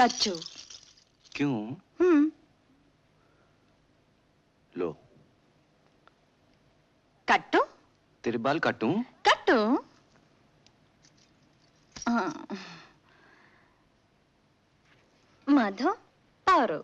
कच्चू। क्यों? लो। कट्टू? तेरे बाल काटूं? कट्टू? माधो पारो।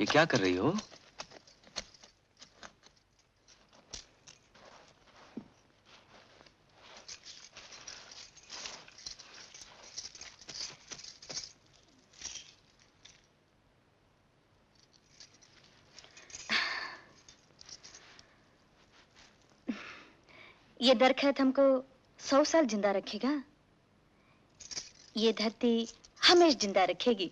ये क्या कर रही हो? ये दरख्त हमको 100 साल जिंदा रखेगा। ये धरती हमेशा जिंदा रखेगी।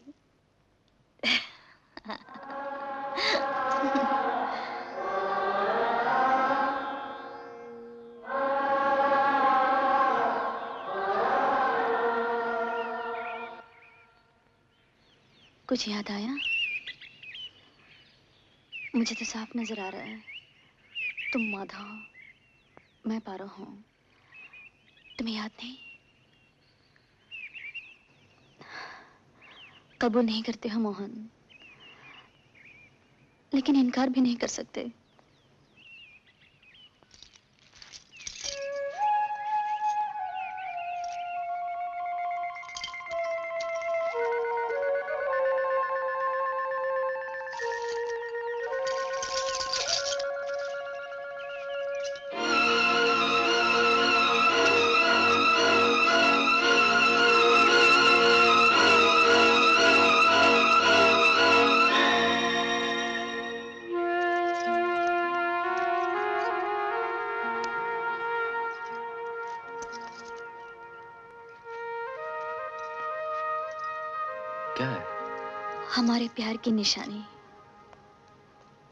कुछ याद आया? मुझे तो साफ नजर आ रहा है तुम माधव, मैं पारो हूं। तुम्हें याद नहीं? कबूल नहीं करते हो मोहन, लेकिन इनकार भी नहीं कर सकते। क्या है? हमारे प्यार की निशानी।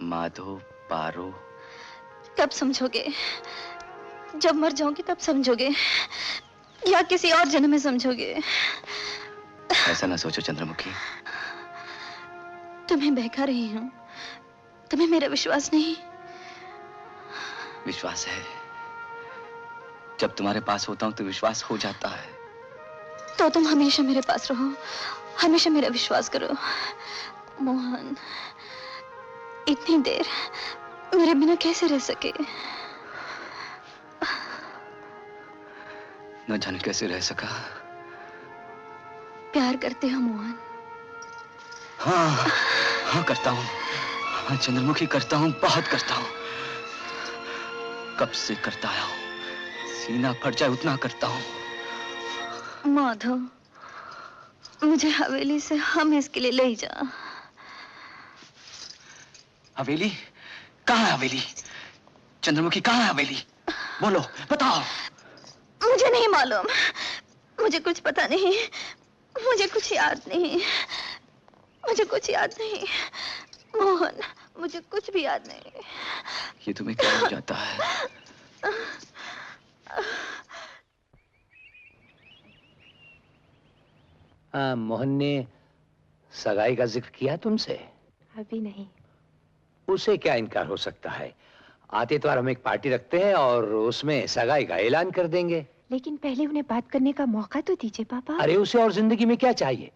माधो पारो। कब समझोगे? जब मर जाओगे तब समझोगे, या किसी और जन्म में समझोगे। ऐसा ना सोचो चंद्रमुखी। तुम्हें बहका रही हूं, तुम्हें मेरा विश्वास नहीं? विश्वास है। जब तुम्हारे पास होता हूं तो विश्वास हो जाता है। तो तुम हमेशा मेरे पास रहो, हमेशा मेरा विश्वास करो। मोहन, इतनी देर मेरे बिना कैसे रह सके? न जाने कैसे रह सका। प्यार करते हो मोहन? हाँ, हाँ करता हूँ। हाँ चंद्रमुखी करता हूँ, बहुत करता हूँ। कब से करता आया हूँ, सीना फट जाए उतना करता हूँ। माधव, मुझे हवेली से हम इसके लिए ले जा। हवेली? कहाँ है हवेली? चंद्रमुखी कहाँ है हवेली? बोलो, बताओ। मुझे नहीं मालूम, मुझे कुछ पता नहीं, मुझे कुछ याद नहीं, मुझे कुछ याद नहीं मोहन, मुझे कुछ भी याद नहीं। ये तुम्हें क्या हो जाता है? मोहन ने सगाई का जिक्र किया तुमसे? अभी नहीं। उसे क्या इनकार हो सकता है? आते इतवार हम एक पार्टी रखते हैं और उसमें सगाई का ऐलान कर देंगे। लेकिन पहले उन्हें बात करने का मौका तो दीजिए पापा। अरे उसे और जिंदगी में क्या चाहिए?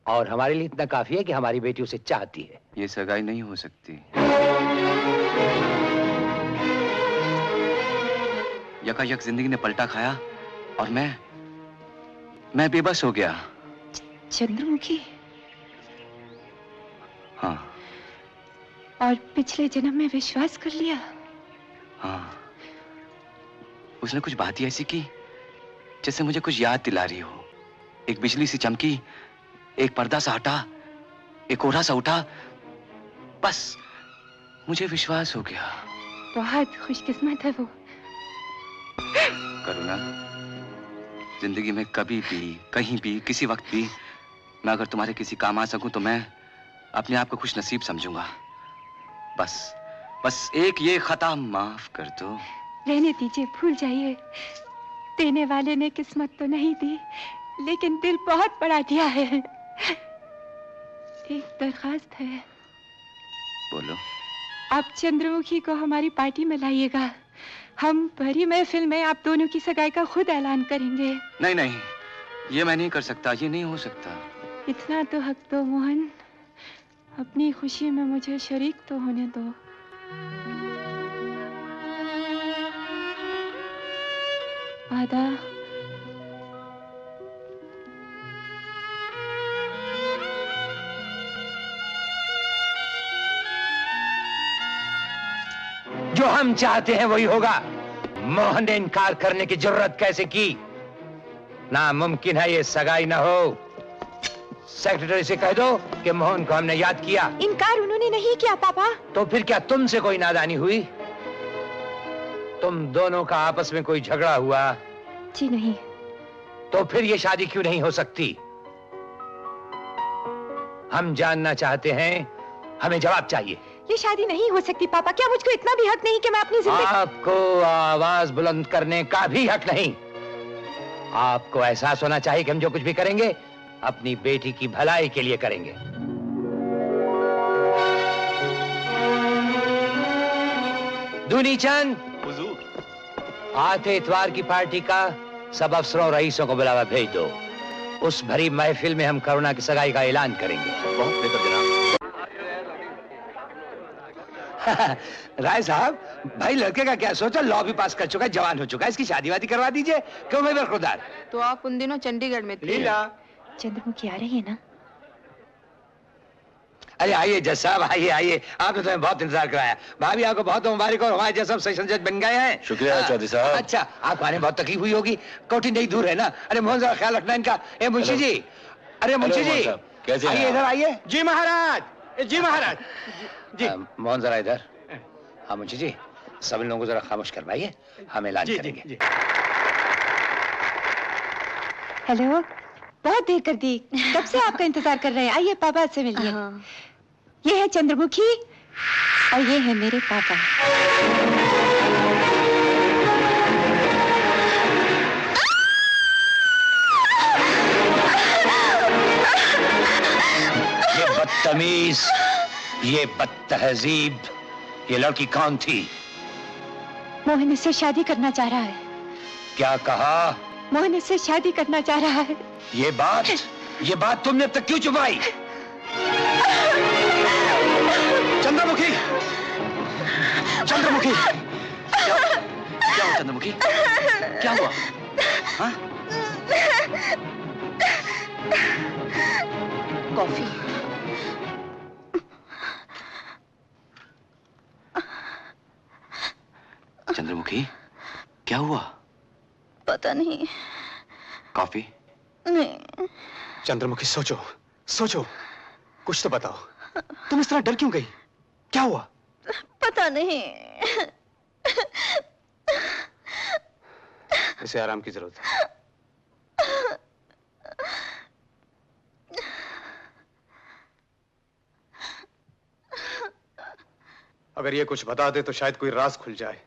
और हमारे लिए इतना काफी है कि हमारी बेटी उसे चाहती है। ये सगाई नहीं हो सकती। यकायक जिंदगी ने पलटा खाया और मैं बेबस हो गया। चंद्रमुखी? हाँ। और पिछले जन्म में विश्वास कर लिया? हाँ। उसने कुछ बात ही ऐसी की जैसे मुझे कुछ याद दिला रही हो। एक बिजली सी चमकी, एक पर्दा सा हटा, एक कोहरा सा उठा, बस मुझे विश्वास हो गया। बहुत खुशकिस्मत है वो। करुणा, जिंदगी में कभी भी, कहीं भी, किसी वक्त भी मैं अगर तुम्हारे किसी काम आ सकूं तो मैं अपने आप को खुश नसीब समझूंगा। बस एक ये खता माफ कर दो। रहने दीजिए, भूल जाइए। देने वाले ने किस्मत तो नहीं दी, लेकिन दिल बहुत बड़ा दिया है। एक दरखास्त है। बोलो। आप चंद्रमुखी को हमारी पार्टी में लाइएगा। हम भरी महफिल में आप दोनों की सगाई का खुद ऐलान करेंगे। नहीं नहीं, ये मैं नहीं कर सकता, ये नहीं हो सकता। इतना तो हक दो मोहन, अपनी खुशी में मुझे शरीक तो होने दो। वादा। जो हम चाहते हैं वही होगा। मोहन ने इनकार करने की जरूरत कैसे की? नामुमकिन है ये सगाई ना हो। सेक्रेटरी से कह दो कि मोहन को हमने याद किया। इनकार उन्होंने नहीं किया पापा। तो फिर क्या तुमसे कोई नादानी हुई? तुम दोनों का आपस में कोई झगड़ा हुआ? जी नहीं। तो फिर ये शादी क्यों नहीं हो सकती? हम जानना चाहते हैं, हमें जवाब चाहिए। ये शादी नहीं हो सकती पापा। क्या मुझको इतना भी हक नहीं कि मैं अपनी जिंदगी... आपको आवाज बुलंद करने का भी हक नहीं। आपको एहसास होना चाहिए कि हम जो कुछ भी करेंगे अपनी बेटी की भलाई के लिए करेंगे। दूनी चंद, आते इतवार की पार्टी का सब अफसरों और रईसों को बुलावा भेज दो। उस भरी महफिल में हम करुणा की सगाई का ऐलान करेंगे। बहुत बेहतर जनाब। राय साहब, भाई लड़के का क्या सोचा? लॉ भी पास कर चुका है, जवान हो चुका है, इसकी शादी वादी करवा दीजिए। क्यों भाई बरखुरदार? तो आप उन दिनों चंडीगढ़ में थे। लीला। चंद्रमुखी आ रही है ना? अरे आइए जज साहब, आइए आइए। आपने तो बहुत इंतजार कराया। भाभी आपको बहुत मुबारक और हमारे जज साहब सेशन जज बन गए हैं। शुक्रिया चौधरी साहब। अच्छा, आपको आने में बहुत तकलीफ हुई होगी। कोठी नहीं दूर है ना? अरे मोहन जरा ख्याल रखना इनका। ए मुंशी जी, अरे मुंशी जी, कैसे आइए इधर आइए। जी महाराज, जी महाराज। जी मोहन जरा इधर। हाँ मुंशी जी, सब लोगों को जरा खामोश करवाइए, हम ऐलान करेंगे। जी। हेलो, बहुत देर कर दी। कब से आपका इंतजार कर रहे हैं। आइए पापा से मिलिए। ये है चंद्रमुखी और ये है मेरे पापा। ये बदतमीज, ये बदतहजीब, ये लड़की कौन थी? मोहन इससे शादी करना चाह रहा है। क्या कहा? मोहन इससे शादी करना चाह रहा है। ये बात तुमने अब तक क्यों छुपाई? चंद्रमुखी, चंद्रमुखी, क्या हुआ चंद्रमुखी? क्या हुआ? हाँ? कॉफी। चंद्रमुखी, क्या हुआ? पता नहीं। कॉफी? नहीं। चंद्रमुखी, सोचो सोचो, कुछ तो बताओ। तुम इस तरह डर क्यों गई? क्या हुआ? पता नहीं। इसे आराम की जरूरत है। अगर ये कुछ बता दे तो शायद कोई राज खुल जाए,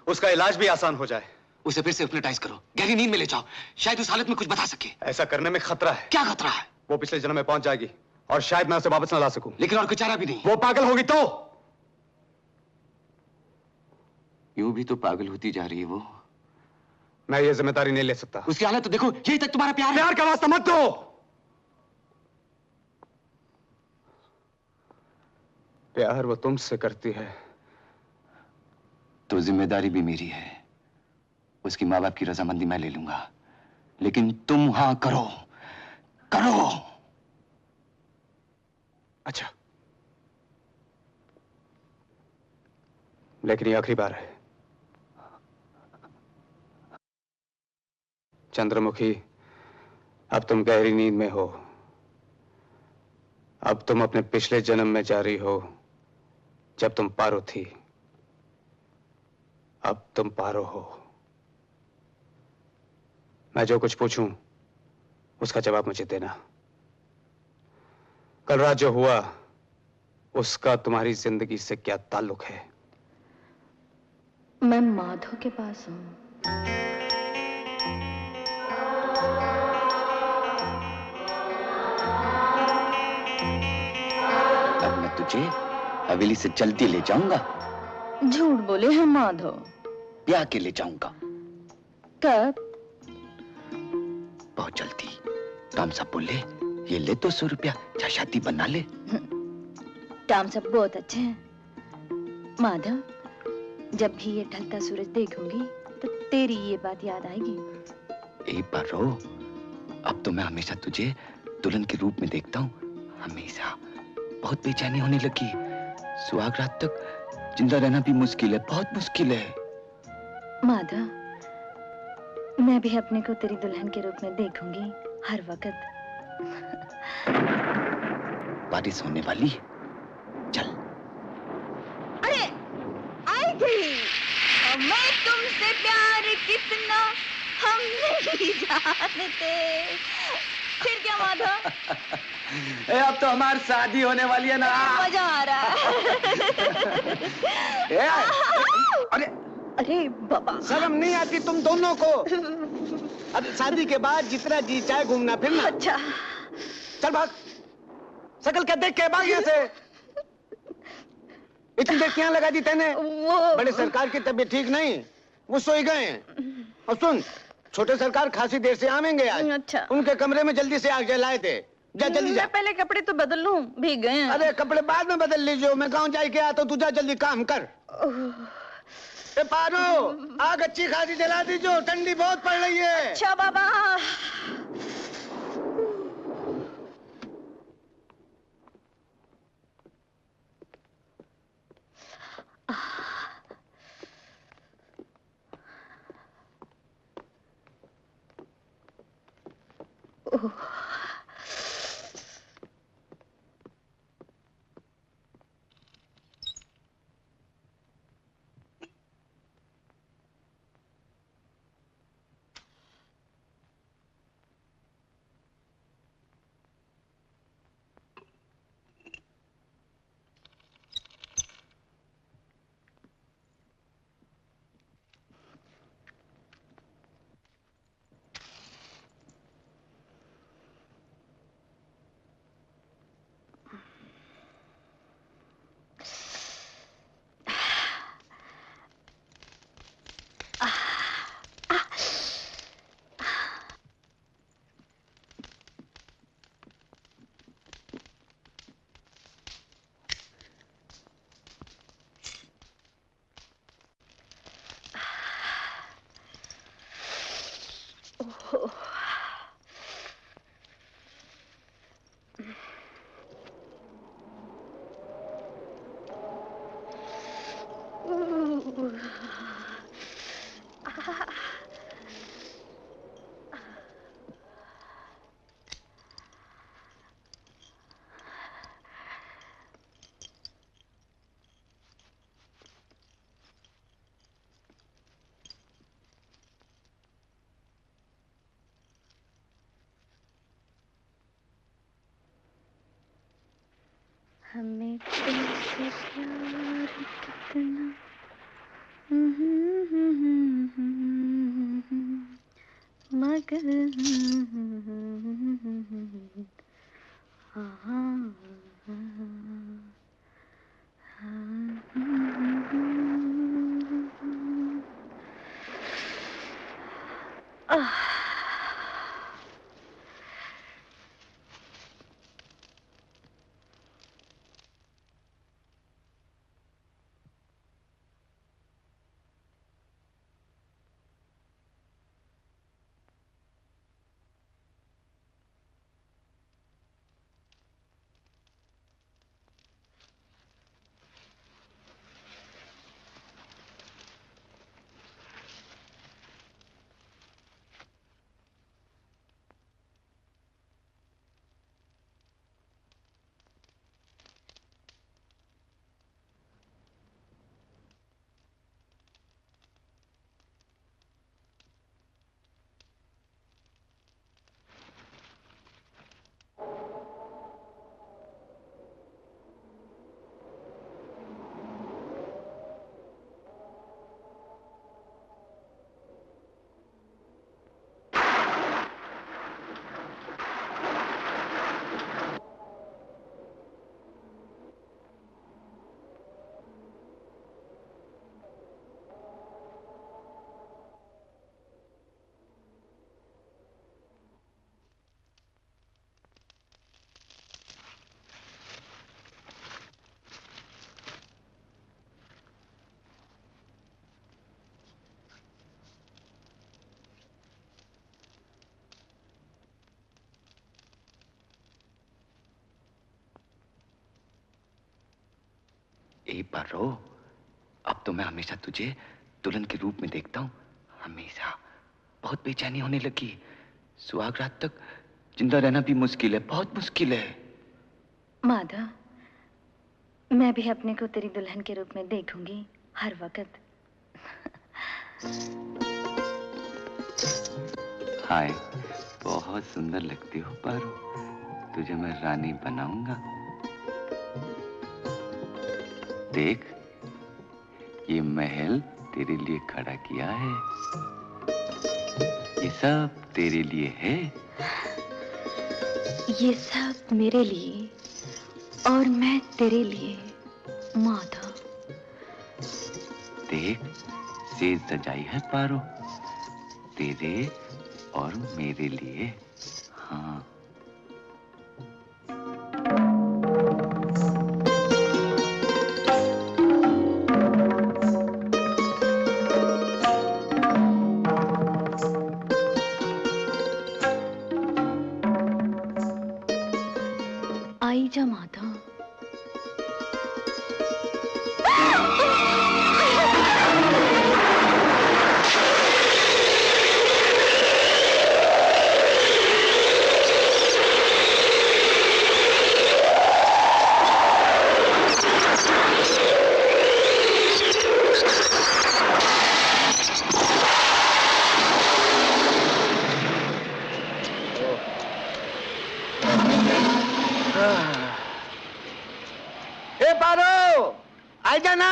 उसका इलाज भी आसान हो जाए। उसे फिर से हिप्नोटाइज करो, गहरी नींद में ले जाओ, शायद उस हालत में कुछ बता सके। ऐसा करने में खतरा है। क्या खतरा है? वो पिछले जन्म में पहुंच जाएगी और शायद मैं उसे वापस न ला सकूं। लेकिन और कोई चारा भी नहीं। वो पागल होगी तो? यूं भी तो पागल होती जा रही है वो। मैं ये जिम्मेदारी नहीं ले सकता। उसकी हालत तो देखो, यही तक तुम्हारा प्यार है। प्यार का वास्ता मत दो। प्यार वो तुमसे करती है तो जिम्मेदारी भी मेरी है। उसकी माँ बाप की रजामंदी मैं ले लूंगा, लेकिन तुम हाँ करो, करो। अच्छा, लेकिन ये आखिरी बार है। चंद्रमुखी, अब तुम गहरी नींद में हो। अब तुम अपने पिछले जन्म में जा रही हो, जब तुम पारो थी। अब तुम पारो हो। मैं जो कुछ पूछूं उसका जवाब मुझे देना। कल रात जो हुआ उसका तुम्हारी जिंदगी से क्या ताल्लुक है? मैं माधव के पास हूँ। तुझे हवेली से जल्दी ले जाऊंगा। झूठ बोले हैं माधव। ब्याह के ले जाऊंगा। कब? बहुत जल्दी। राम साहब बोले ये ले 200 रुपया, जा शादी बना ले। टाम सब बहुत अच्छे हैं माधव। जब भी ये ढलता सूरज देखूंगी तो तेरी ये बात याद आएगी। एक बार रो, अब तो मैं हमेशा तुझे दुल्हन के रूप में देखता हूँ। हमेशा। बहुत बेचैनी होने लगी। सुहाग रात तक जिंदा रहना भी मुश्किल है, बहुत मुश्किल है। माधव, मैं भी अपने को तेरी दुल्हन के रूप में देखूंगी हर वक्त। बारिश होने वाली है, चल। अरे आई गई। मैं तुमसे प्यार कितना हम नहीं जानते। फिर क्या माधव? अब तो हमारी शादी होने वाली है ना। मजा आ रहा है। अरे अरे बाबा, शर्म नहीं आती तुम दोनों को? अब शादी के बाद जितना जी चाहे घूमना फिरना। अच्छा चल भाग, शकल क्या देख के भाग यहाँ से। इतनी देर क्या लगा दी तेने? वो बड़े सरकार की तबीयत ठीक नहीं, वो सोई गए हैं। और सुन, छोटे सरकार खासी देर से आवेंगे आज। अच्छा। उनके कमरे में जल्दी से आग जलाए थे। जा जल्दी जा। मैं पहले कपड़े तो बदल लूं, भीग गए हैं। अरे कपड़े बाद में बदल लीजिए, मैं गांव जाके आता हूँ। तू जा जल्दी काम कर। ए पारो, आग अच्छी खासी जला दीजिए, ठंडी बहुत पड़ रही है। अच्छा बाबा। हमें तुमसे प्यार कितना मगर ए पारो, अब तो मैं हमेशा तुझे दुल्हन के रूप में देखता हूँ, हमेशा। बहुत बेचैनी होने लगी। सुहाग रात तक जिंदा रहना भी मुश्किल है, बहुत मुश्किल है। माधव, मैं भी अपने को तेरी दुल्हन के रूप में देखूंगी हर वक्त। हाय, बहुत सुंदर लगती हो पारो, तुझे मैं रानी बनाऊंगा। देख, ये महल तेरे लिए खड़ा किया है, ये सब तेरे लिए है। ये सब मेरे लिए और मैं तेरे लिए, माधव। देख, सेज सजाई है पारो, तेरे और मेरे लिए। हाँ। आई जा माधव। ए पारो, आ जाना,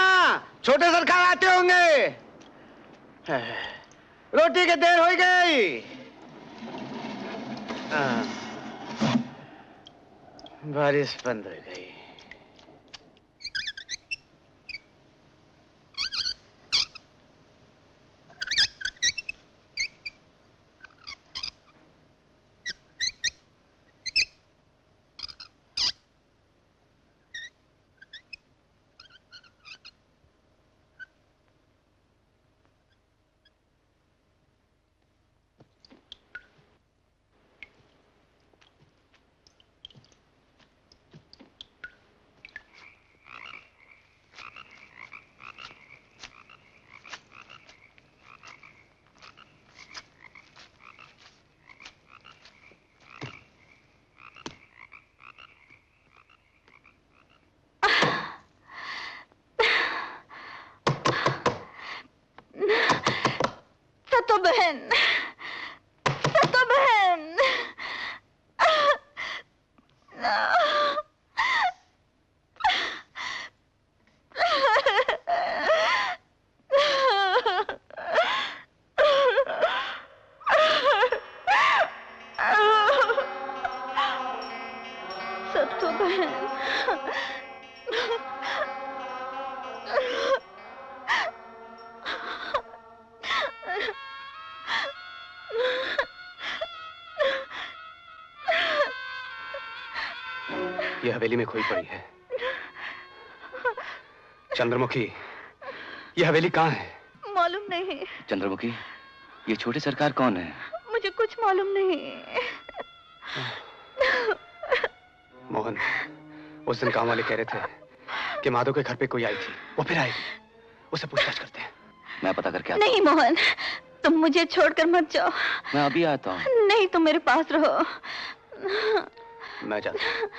छोटे सरकार आते होंगे। रोटी की देर हो गई। बारिश बंद हो गई। सतो बहन, सतो बहन। सतो बहन। ये हवेली में खोई पड़ी है। चंद्रमुखी, ये हवेली कहाँ है? मालूम नहीं। चंद्रमुखी, ये छोटे सरकार कौन है? मुझे कुछ मालूम नहीं। मोहन, उस दिन काम वाले कह रहे थे कि माधव के घर पे कोई आई थी, वो फिर आएगी। उसे पूछताछ करते हैं। मैं पता करके आता नहीं मोहन, तुम मुझे छोड़कर मत जाओ। मैं अभी आता हूँ। नहीं, तुम मेरे पास रहो। मैं जाता हूँ।